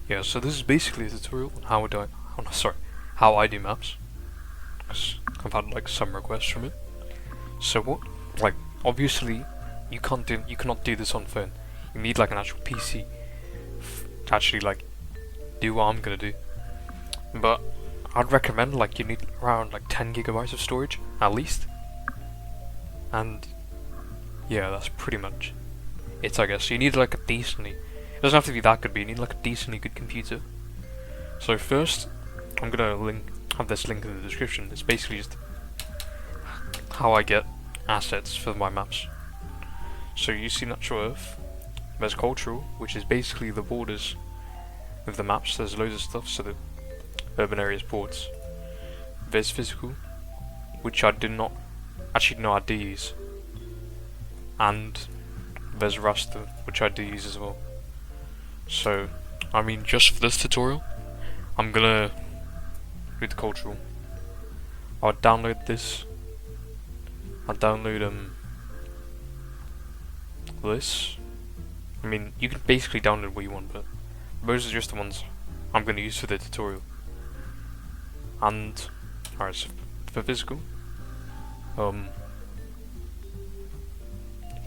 Yeah, so this is basically a tutorial on how I do maps. 'Cause I've had like some requests from it. So what, like, obviously, you cannot do this on phone. You need like an actual PC to actually like do what I'm gonna do. But I'd recommend like you need around like 10 gigabytes of storage at least. And yeah, that's pretty much it, I guess. So you need like a decently, it doesn't have to be that good, but you need like a decently good computer. So first, I'm gonna have this link in the description. It's basically just how I get assets for my maps. So you see natural earth, there's cultural, which is basically the borders of the maps. There's loads of stuff, so the urban areas, ports. There's physical, which I did not actually know I do use. And there's raster, which I do use as well. So, I mean, just for this tutorial, I'm gonna do the cultural. I'll download this. I'll download this. I mean, you can basically download what you want, but those are just the ones I'm gonna use for the tutorial. And alright, so for physical, to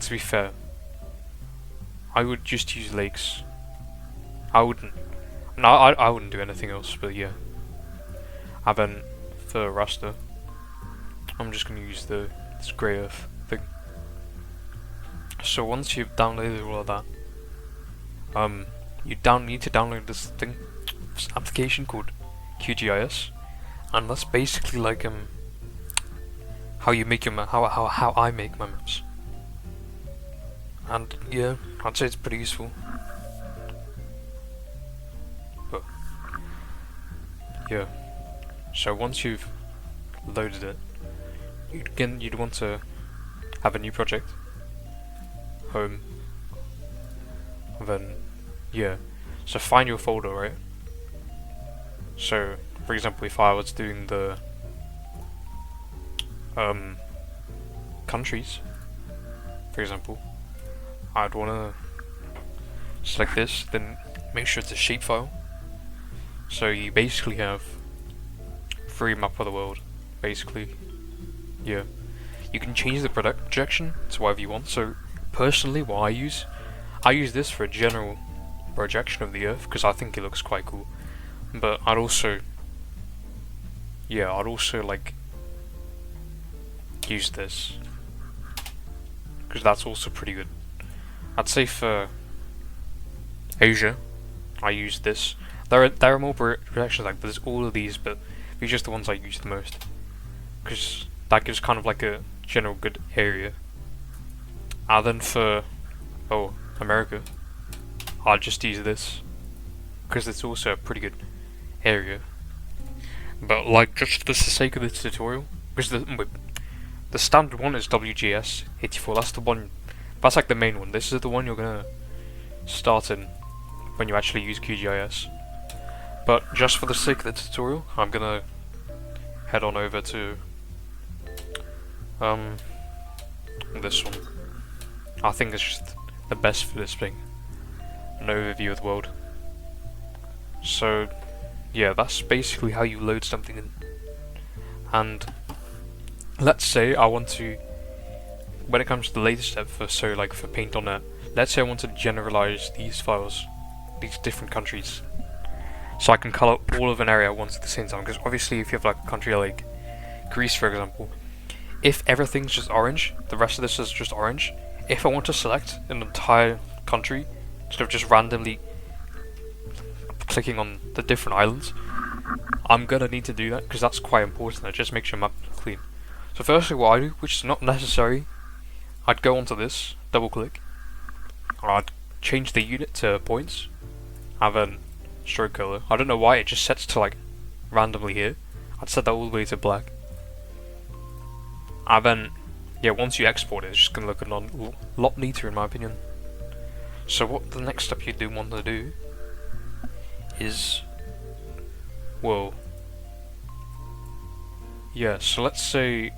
be fair, I would just use lakes. I wouldn't do anything else, but yeah. And then for raster, I'm just gonna use this grey earth thing. So once you've downloaded all of that, you need to download this application called QGIS, and that's basically like how you make your how I make my maps. And yeah, I'd say it's pretty useful. But yeah, so once you've loaded it, you'd want to have a new project, home, and then yeah, so find your folder, right? So for example, if I was doing the countries, for example, I'd want to select this, then make sure it's a shapefile. So you basically have free map of the world, basically. Yeah, you can change the projection to whatever you want. So personally, what I use this for a general projection of the Earth because I think it looks quite cool. But I'd also like use this because that's also pretty good. I'd say for Asia, I use this. There are more projections like there's all of these, but these are just the ones I use the most because that gives kind of like a general good area. And then for America, I'll just use this because it's also a pretty good area. But like just for the sake of this tutorial, because the standard one is WGS 84. That's the one. That's like the main one. This is the one you're gonna start in when you actually use QGIS. But just for the sake of the tutorial, I'm gonna head on over to this one. I think it's just the best for this thing. An overview of the world. So yeah, that's basically how you load something in. And let's say I want to, when it comes to the latest step for for Paint.net, let's say I want to generalize these files, these different countries, so I can color all of an area at once at the same time. Because obviously, if you have like a country like Greece, for example, if everything's just orange, the rest of this is just orange. If I want to select an entire country instead of just randomly clicking on the different islands, I'm gonna need to do that because that's quite important. It just makes your map clean. So firstly, what I do, which is not necessary, I'd go onto this, double click, I'd change the unit to points, and then stroke color. I don't know why it just sets to like randomly here. I'd set that all the way to black. And then yeah, once you export it, it's just gonna look a lot neater in my opinion. So what the next step you do want to do is, well, yeah, so let's say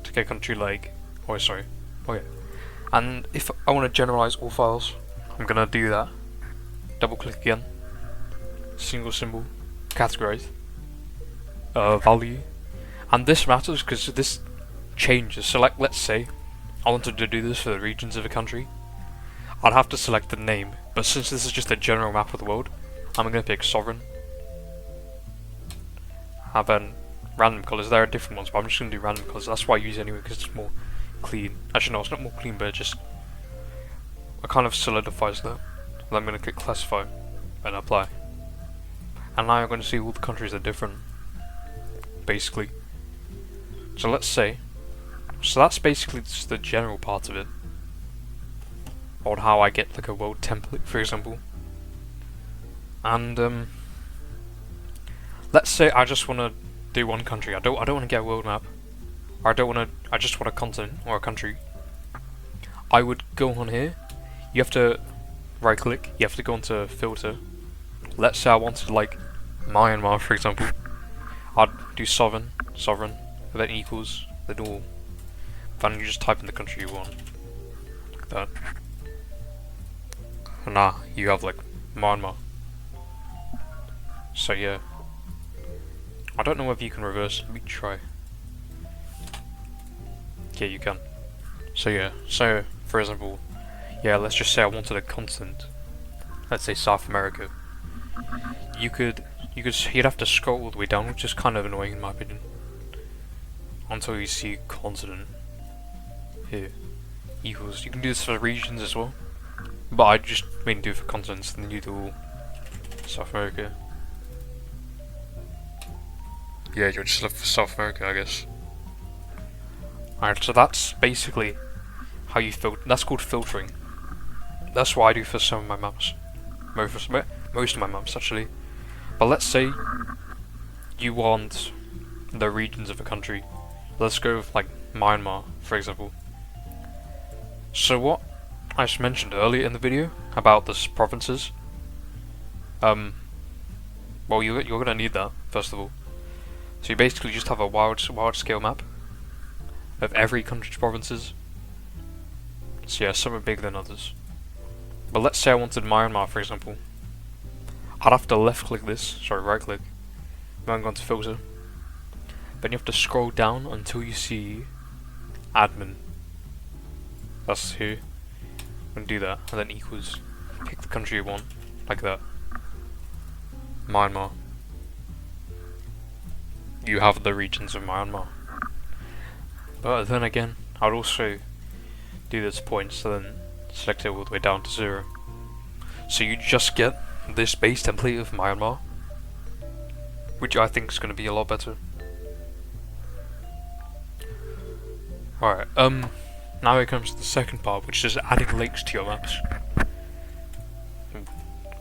take a country like, and if I want to generalize all files, I'm gonna do that. double click again, single symbol, categorize, value, and this matters because this changes. So like, let's say I wanted to do this for the regions of a country, I'd have to select the name, but since this is just a general map of the world, I'm going to pick sovereign. And then random colours, there are different ones, but I'm just going to do random colours. That's why I use it anyway, because it's more clean. Actually no, it's not more clean, but it just, it kind of solidifies that. Then I'm going to click classify and apply. And now I'm going to see all the countries are different, basically. So let's say, so that's basically just the general part of it, on how I get like a world template, for example. And let's say I just want to do one country. I don't want to get a world map, or I just want a continent or a country. I would go on here. You have to right click. You have to go into filter. Let's say I wanted like Myanmar, for example. I'd do sovereign, and then equals, then all. Then you just type in the country you want, like that. And now you have like Myanmar. So yeah, I don't know whether you can reverse. Let me try. Yeah, you can. So yeah, so for example, yeah, let's just say I wanted a continent. Let's say South America. You'd have to scroll all the way down, which is kind of annoying in my opinion, until you see continent here equals. You can do this for regions as well, but I just mainly do it for continents, and then you do all South America. Yeah, you'll just look for South America, I guess. Alright, so that's basically how you filter. That's called filtering. That's what I do for some of my maps. Most of my maps, actually. But let's say you want the regions of a country. Let's go with like Myanmar, for example. So what I just mentioned earlier in the video about the provinces, well, you're gonna need that first of all. So you basically just have a wild scale map of every country's provinces. So yeah, some are bigger than others. But let's say I wanted Myanmar, for example. I'd have to right click, then go into filter. Then you have to scroll down until you see admin. That's here. And do that, and then equals. Pick the country you want, like that. Myanmar. You have the regions of Myanmar. But then again, I'd also do this point, so then select it all the way down to 0. So you just get this base template of Myanmar, which I think is going to be a lot better. Alright, now it comes to the second part, which is adding lakes to your maps.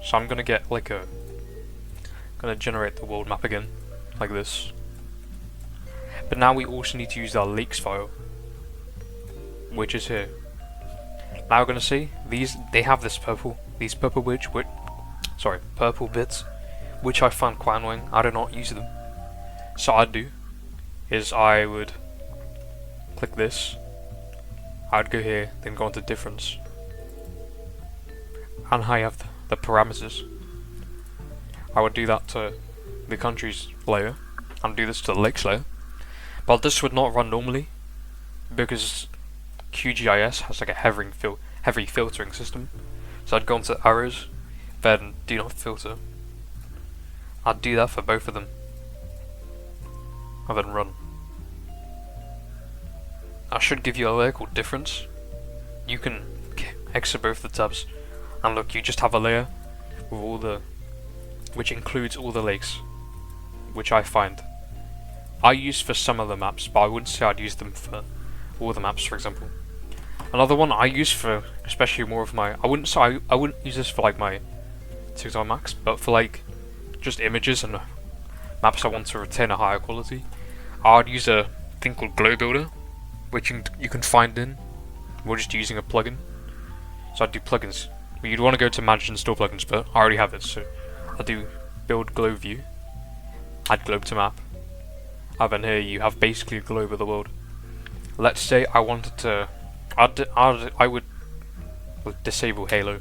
So I'm gonna get like gonna generate the world map again, like this. But now we also need to use our lakes file, which is here. Now we're gonna see they have this purple bits, which I find quite annoying. I do not use them. So I'd do is I would click this. I'd go here, then go into difference, and I have the parameters. I would do that to the countries layer, and do this to the lakes layer. But this would not run normally because QGIS has like a heavy filtering system. So I'd go into arrows, then do not filter. I'd do that for both of them, and then run. I should give you a layer called difference. You can exit both the tabs, and look, you just have a layer with which includes all the lakes, which I find I use for some of the maps, but I wouldn't say I'd use them for all the maps, for example. Another one I use for, especially more of my, I wouldn't use this for like my TikTok maps, but for like just images and maps I want to retain a higher quality, I'd use a thing called Glow Builder, which you can find in, we're just using a plugin. So I'd do plugins. Well, you'd want to go to manage and store plugins, but I already have it, so I'll do build globe view, add globe to map, and then here you have basically a globe of the world. Let's say I wanted to, I would disable Halo,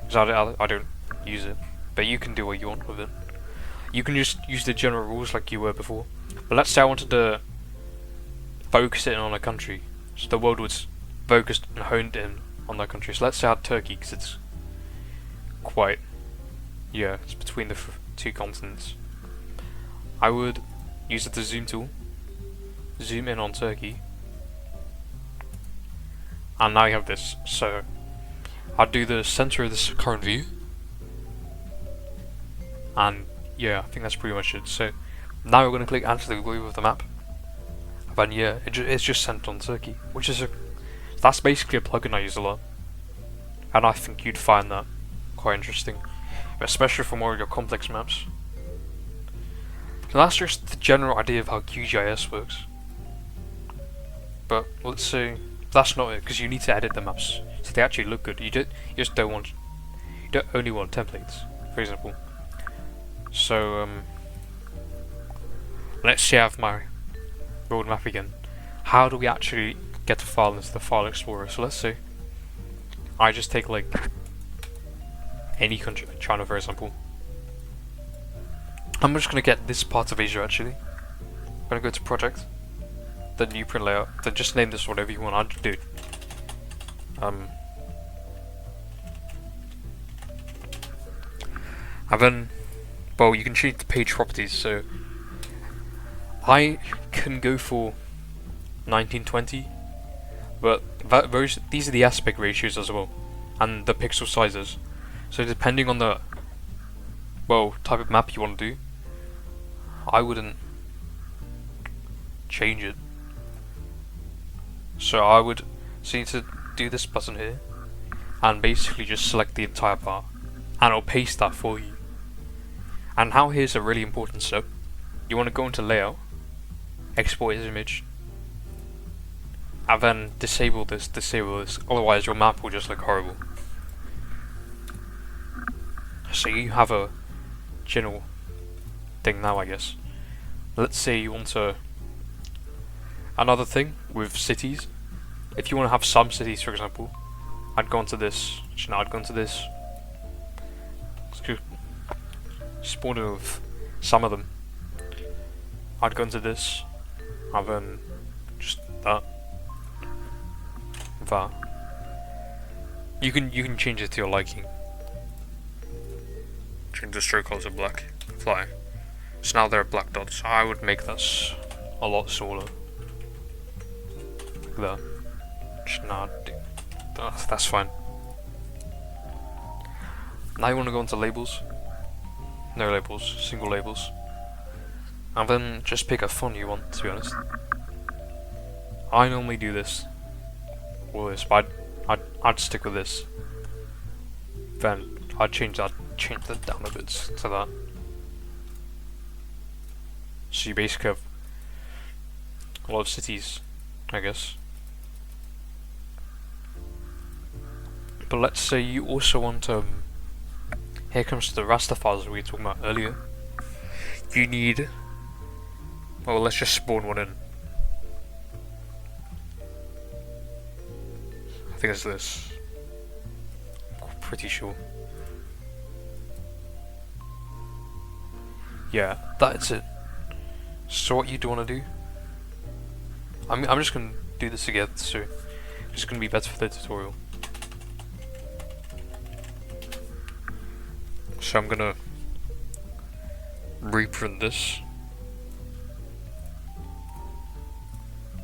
because I don't use it. But you can do what you want with it. You can just use the general rules like you were before. But let's say I wanted to focus it on a country. So the world was focused and honed in on that country. So let's say I had Turkey, because it's quite, yeah, it's between the two continents. I would use the zoom tool, zoom in on Turkey, and now you have this. So I'd do the center of this current view, and yeah, I think that's pretty much it. So now we're going to click add to the glue with the map, and yeah, it's just centered on Turkey, which is that's basically a plugin I use a lot, and I think you'd find that quite interesting, especially for more of your complex maps. So that's just the general idea of how QGIS works. But let's say that's not it, because you need to edit the maps so they actually look good. You just don't only want templates, for example. So let's say I have my road map again. How do we actually get the file into the file explorer? So let's say I just take like any country, China for example. I'm just gonna get this part of Asia actually. I'm gonna go to project, then new print layout, then just name this whatever you want. I'll do. And then, well, you can change the page properties. So I can go for 1920, but these are the aspect ratios as well, and the pixel sizes. So depending on the type of map you want to do, I wouldn't change it. So you need to do this button here, and basically just select the entire part, and it'll paste that for you. And now here's a really important step. You want to go into layout, export as image, and then disable this, otherwise your map will just look horrible. So you have a general thing now, I guess. Let's say you want to, another thing with cities, if you want to have some cities, for example, I'd go into this, spawn in with some of them. I'd go into this, and then just that. You can change it to your liking. Change the stroke color to black. Fly. So now there are black dots. I would make this a lot smaller. Like that. Just not. That's fine. Now you want to go into labels. No labels, single labels. And then just pick a font you want, to be honest. I normally do this. Or this, but I'd stick with this. Then I'd change that down a bit to that. So you basically have a lot of cities, I guess. But let's say you also want here comes the raster files we were talking about earlier. You need, well, let's just spawn one in. I think it's this. I'm pretty sure. Yeah, that's it. So what you do want to do? I'm just gonna do this again, so it's gonna be better for the tutorial. So I'm gonna reprint this.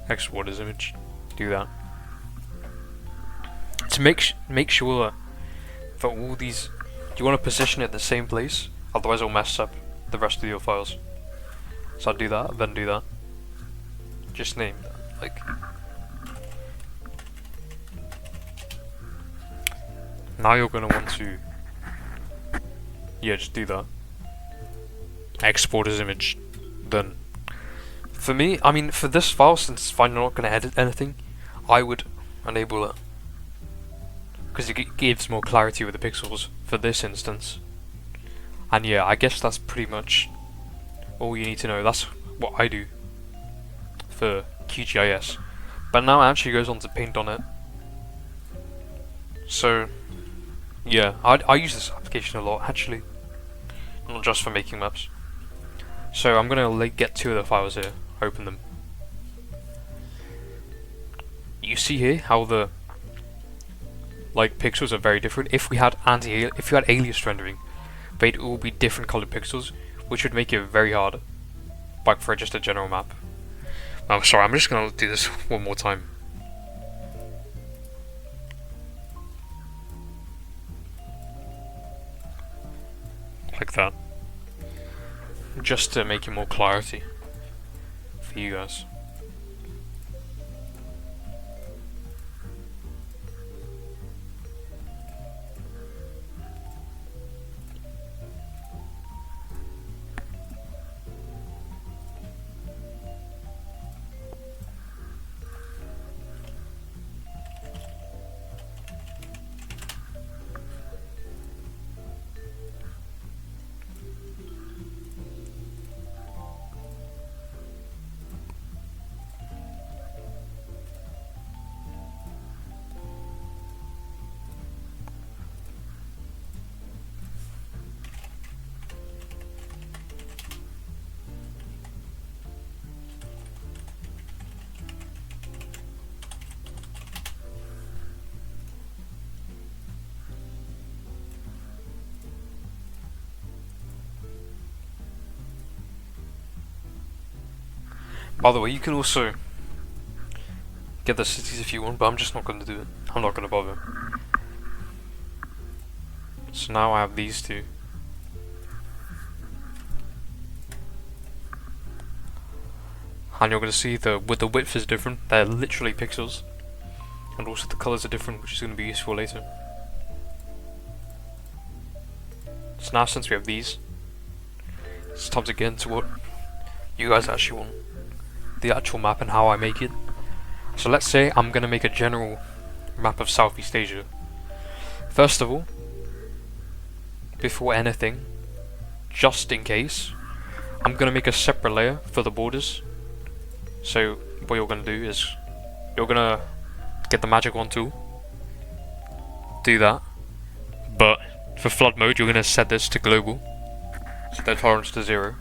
Export as image. Do that. To make sure that all these, you want to position it at the same place, otherwise it'll mess up the rest of your files. So I'll do that, then do that. Just name that, like. Now you're gonna want to, yeah, just do that. Export as image, then. For me, I mean, for this file, since I'm not gonna edit anything, I would enable it. Because it gives more clarity with the pixels for this instance. And yeah, I guess that's pretty much all you need to know. That's what I do for QGIS. But now it actually goes on to paint on it. So Yeah, I use this application a lot actually, not just for making maps. So I'm gonna get two of the files here, open them. You see here how the pixels are very different. If we had alias rendering, they'd all be different colored pixels, which would make it very hard, like for just a general map. I'm sorry, I'm just gonna do this one more time. Like that. Just to make it more clarity for you guys. By the way, you can also get the cities if you want, but I'm just not going to do it. I'm not going to bother. So now I have these two. And you're going to see the width is different. They're literally pixels. And also the colors are different, which is going to be useful later. So now since we have these, it's time to get into what you guys actually want. The actual map and how I make it. So let's say I'm going to make a general map of Southeast Asia. First of all, before anything, just in case, I'm going to make a separate layer for the borders. So what you're going to do is you're going to get the magic wand tool, do that, but for flood mode you're going to set this to global, set the tolerance to 0.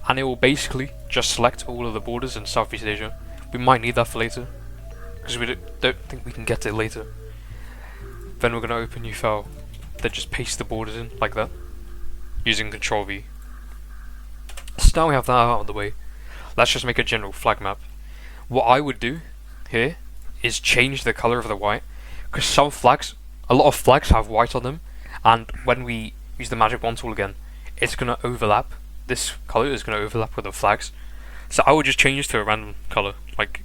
And it will basically just select all of the borders in Southeast Asia. We might need that for later, because we don't think we can get it later. Then we're going to open new file, then just paste the borders in like that, using Control V. So now we have that out of the way, let's just make a general flag map. What I would do here is change the color of the white, because some flags, a lot of flags have white on them, and when we use the magic wand tool again, it's going to overlap. This color is going to overlap with the flags, so I would just change this to a random color, like,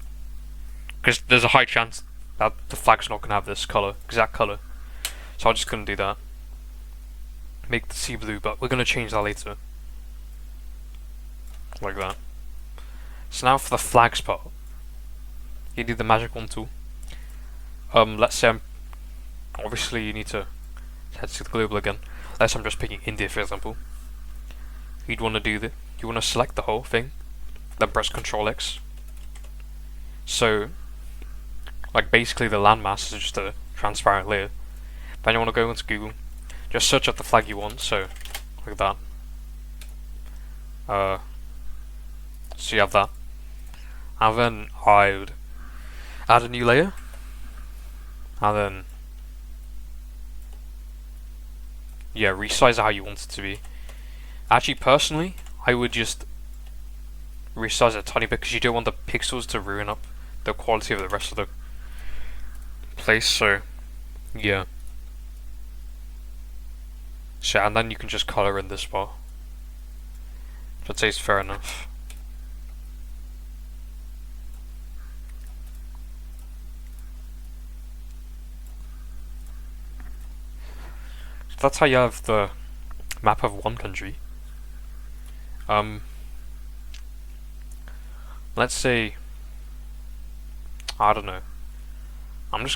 because there's a high chance that the flag's not going to have this color, exact color. So I'm just going to do that. Make the sea blue, but we're going to change that later, like that. So now for the flags part, you need the magic wand tool. Let's say obviously you need to head to the global again. Let's say I'm just picking India for example. You'd want to do that. You want to select the whole thing, then press Control X. So, like basically the landmass is just a transparent layer. Then you want to go into Google, just search up the flag you want. So, like that. So you have that, and then I would add a new layer, and then resize it how you want it to be. Actually, personally, I would just resize it a tiny bit because you don't want the pixels to ruin up the quality of the rest of the place. So, yeah. So, and then you can just color in this part. I'd say it's fair enough. So that's how you have the map of one country. Let's say, I don't know. I'm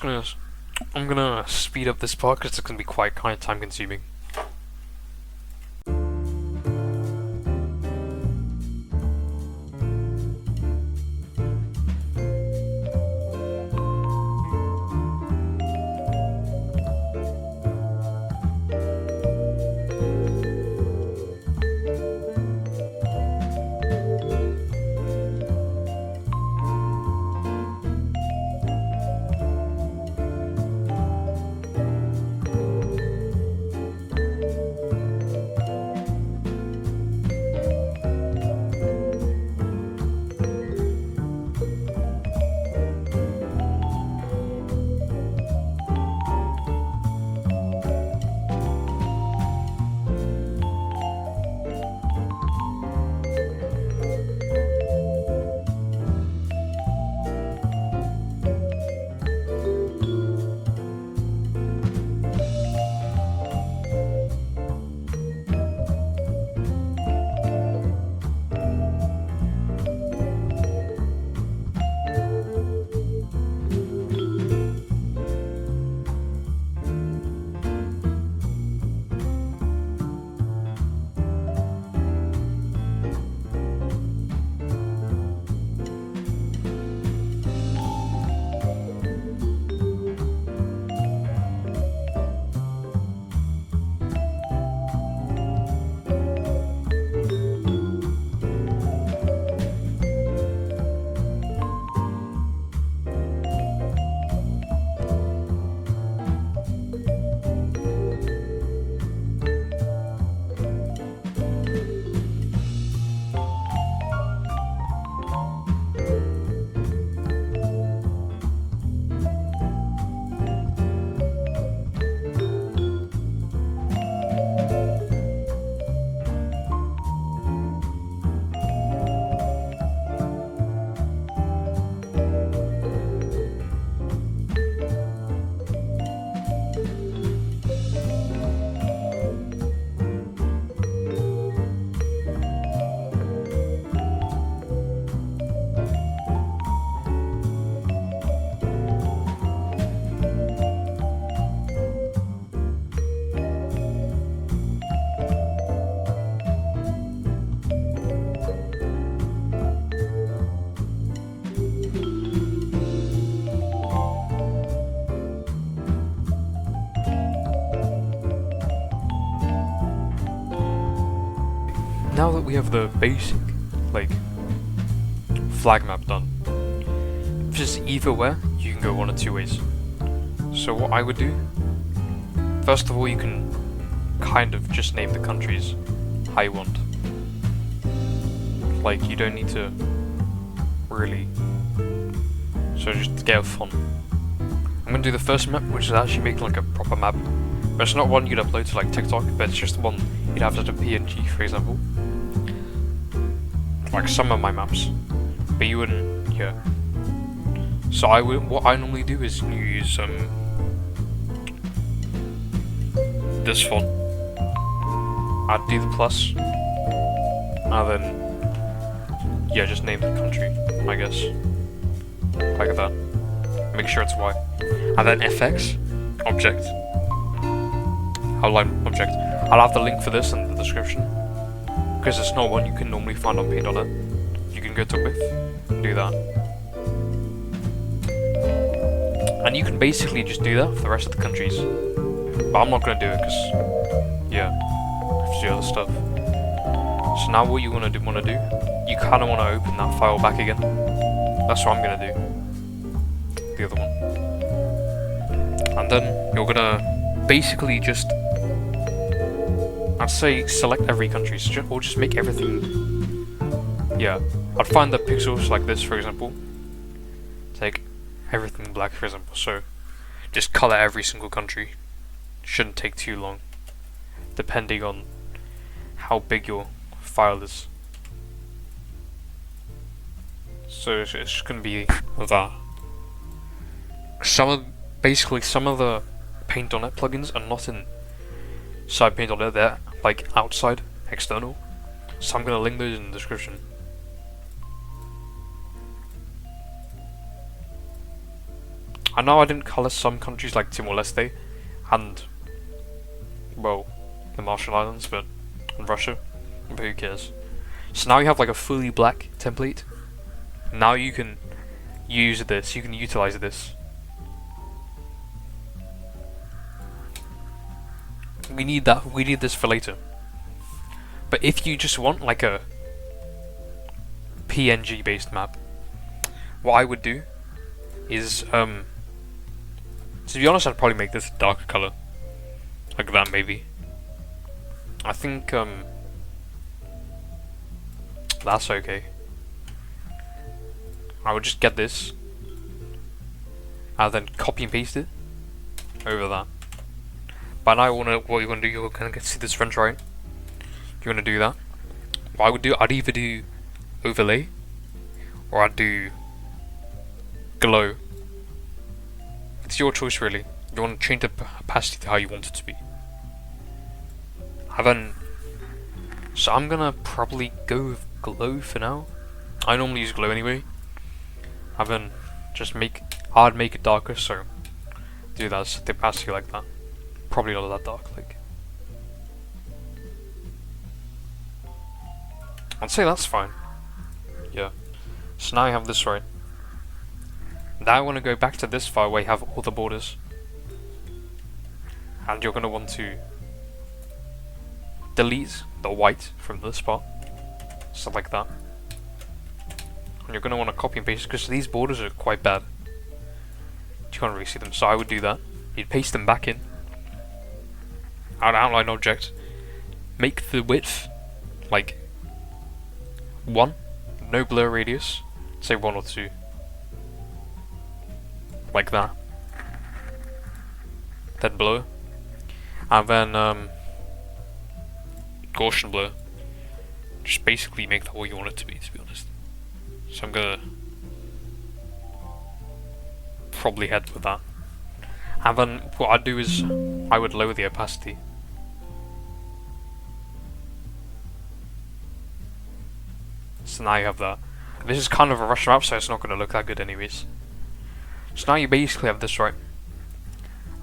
gonna speed up this part because it's gonna be quite kind of time consuming. now that we have the basic, like, flag map done, if it's either where, you can go one of two ways. So what I would do, first of all, you can kind of just name the countries how you want. Like, you don't need to really, so just to get fun. I'm gonna do the first map, which is actually making like a proper map. But it's not one you'd upload to like TikTok, but it's just one you'd have as a PNG, for example. Like some of my maps, but you wouldn't, yeah. So what I normally do is use this font. I'd do the plus, and then yeah, just name the country, I guess, like that. Make sure it's Y, and then FX object. Outline object. I'll have the link for this in the description, because it's not one you can normally find on Paint.net. You can go to width and do that, and you can basically just do that for the rest of the countries. But I'm not gonna do it because, yeah, I have to do other stuff. So now what you wanna do, you kind of want to open that file back again. That's what I'm gonna do. The other one, and then you're gonna basically just, I'd say select every country, or just make everything, yeah, I'd find the pixels like this, for example, take everything black, for example, so just color every single country. Shouldn't take too long, depending on how big your file is. So it's just gonna be that. Basically some of the Paint.net plugins are not inside Paint.net, they're like outside, external. So I'm gonna link those in the description. I know I didn't color some countries like Timor-Leste and, well, the Marshall Islands, and Russia, but who cares. So now you have like a fully black template. Now you can use this, you can utilize this. We need this for later. But if you just want like a PNG based map, what I would do is, to be honest, I'd probably make this a darker color. Like that, maybe. I think, that's okay. I would just get this, and then copy and paste it over that. But now what you want to do, you're going to see this French, right? You want to do that. What I would do, I'd either do overlay, or I'd do glow. It's your choice, really. You want to change the opacity to how you want it to be. And then, so I'm gonna probably go with glow for now. I normally use glow anyway. And then I'd make it darker, so do that, set the opacity like that. Probably not that dark, like. I'd say that's fine. Yeah. So now I have this right. Now I want to go back to this file where you have all the borders. And you're going to want to delete the white from this part. So like that. And you're going to want to copy and paste because these borders are quite bad. You can't really see them, so I would do that. You'd paste them back in. Add outline object. Make the width like 1, no blur radius, say 1 or 2. Like that. Then blur. And then Gaussian blur. Just basically make that what you want it to be honest. So I'm gonna probably head with that. And then what I'd do is I would lower the opacity. So now you have that. This is kind of a rush map, so it's not going to look that good anyways. So now you basically have this right.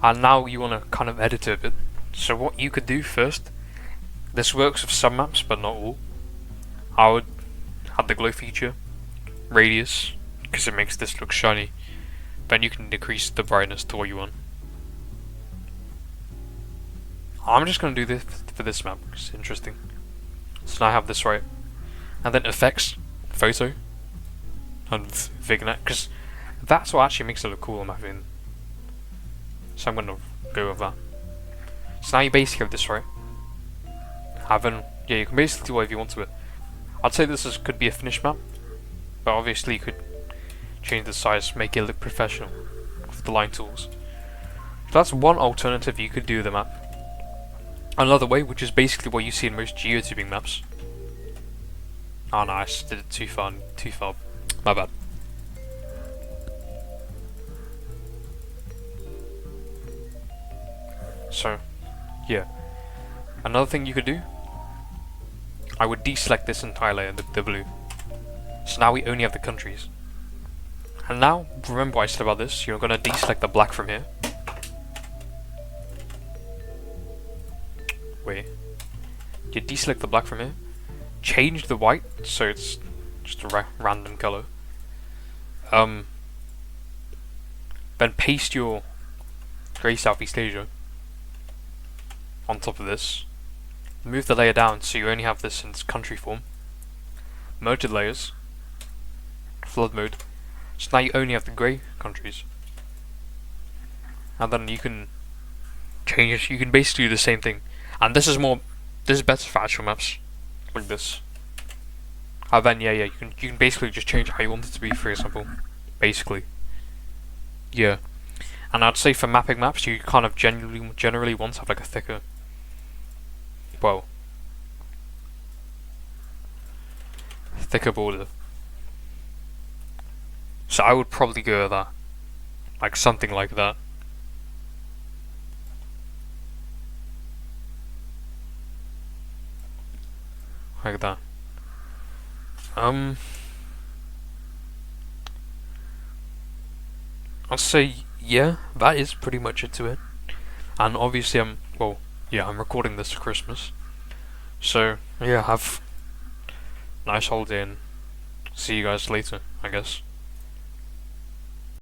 And now you want to kind of edit it a bit. So what you could do first, this works with some maps but not all. I would add the glow feature, radius, because it makes this look shiny. Then you can decrease the brightness to what you want. I'm just going to do this for this map because it's interesting. So now I have this right. And then effects, photo, and vignette, because that's what actually makes it look cool in my opinion. So I'm gonna go with that. So now you basically have this right. Yeah, you can basically do whatever you want to it. I'd say this could be a finished map, but obviously you could change the size, make it look professional with the line tools. So that's one alternative you could do with the map. Another way, which is basically what you see in most geotubing maps. Oh no, I just did it too far, my bad. So, yeah. Another thing you could do, I would deselect this entire layer, the blue. So now we only have the countries. And now, remember what I said about this, you're gonna deselect the black from here. Wait. You deselect the black from here, change the white, so it's just a random color. Then paste your Grey Southeast Asia on top of this. Move the layer down so you only have this in its country form. Merge the layers. Flood mode. So now you only have the grey countries. And then you can change it. You can basically do the same thing. And this is better for actual maps. Like this. And then you can basically just change how you want it to be, for example. Basically. Yeah. And I'd say for mapping maps you kind of generally want to have like a thicker, thicker border. So I would probably go with that. Like something like that. Like that. I'll say, yeah, that is pretty much it to it. And obviously I'm recording this for Christmas. So, yeah, have a nice holiday and see you guys later, I guess.